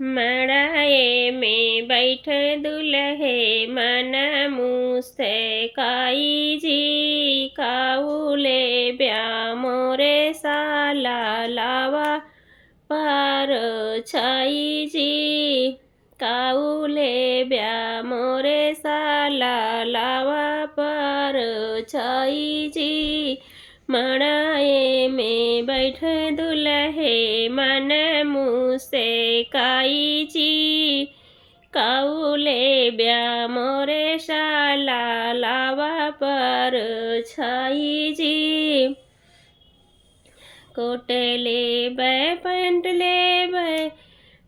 मड़ाए में बैठे दुल्हे मन मुस्काई जी। काउले ब्या मोरे साला लावा पार छाई जी। काउले ब्या मोरे साला लावा पार छाई जी। मड़ाए में बैठे दुल्हे मन मुस्काई जी। काउले ब्या मोरे शाला लावा पर छाई जी। कोट ले बै पैंट ले बै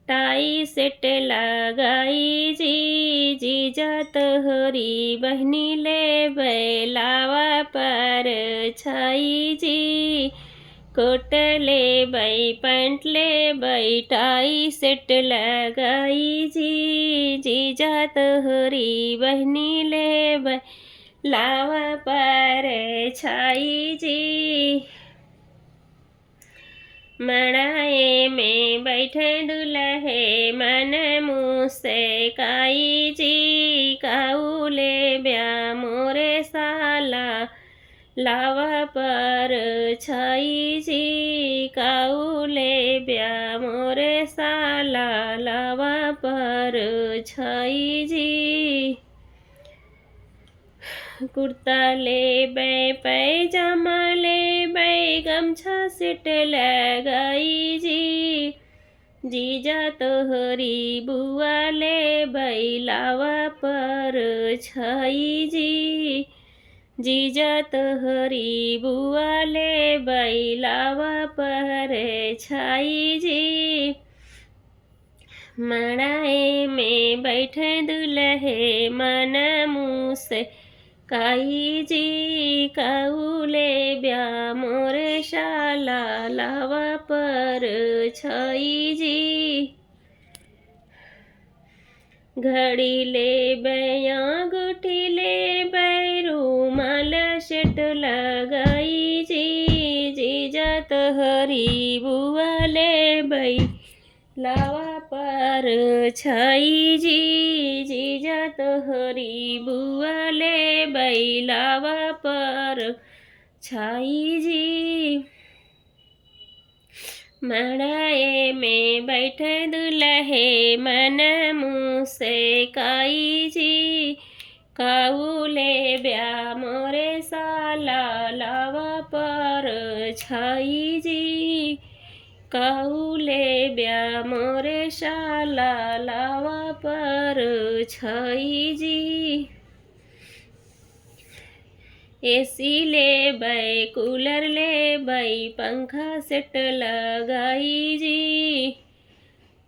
टाई सेट लगाई जी। जीजा तोहरी बहनी ले बै लावा पर छाई जी। कोट ले बै पैंट ले बै टाई सेट लगाई जी। जीजा तोहरी बहनी ले बै लावा पर छाई जी। मड़ाए में बैठे दुल्हे मन मुस्काई जी। काउले ब्या मोरे साला लावा पर छाई जी। काउले ब्या मोरे साला लावा पर छाई जी। कुर्ता ले बै पैजामा ले बै गमछा सेट लगाई जी। जीजा तोहरी बुआ ले बै लावा पर छाई जी। जीजा तोहरी बुआ ले बै लावा पर छाई जी। मड़ाए में बैठे दुल्हे मन मुस्काई जी। काउले ब्या मोरे शाला लावा पर छाई जी। घड़ी ले बैया गुठी ले बै रूमाल सेट लगाई जी। जीजा तोहरी बुआ ले बै लावा पर छाई जी। जीजा तोहरी बुआ ले बै लावा पर छाई जी। मड़ाए में बैठे दुल्हे मन मुस्काई जी। काउले ब्या मोरे साला लावा पर छाई जी। काउले ब्या मोरे शाला लावा पर छाई जी। एसी ले बै कूलर ले बै पंखा सेट लगाई जी।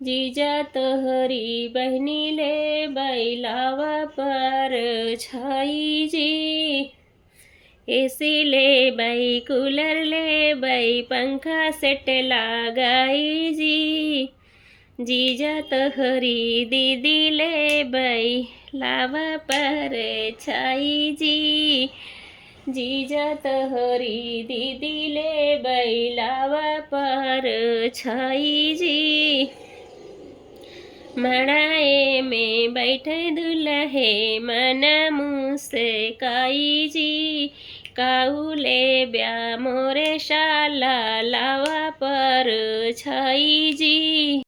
जीजा तोहरी बहनी ले बै लावा पर छाई जी। एसी ले बै कूलर ले बै पंखा सेट लगाई जी। जीजा तोहरी दीदी ले बै लावा पर छाई जी। जीजा तोहरी दीदी ले बै लावा पर छाई जी। मड़ाए में बैठे दुल्हे मन मुस्काई जी। काउले ब्या मोरे शाला लावा पर छाई जी।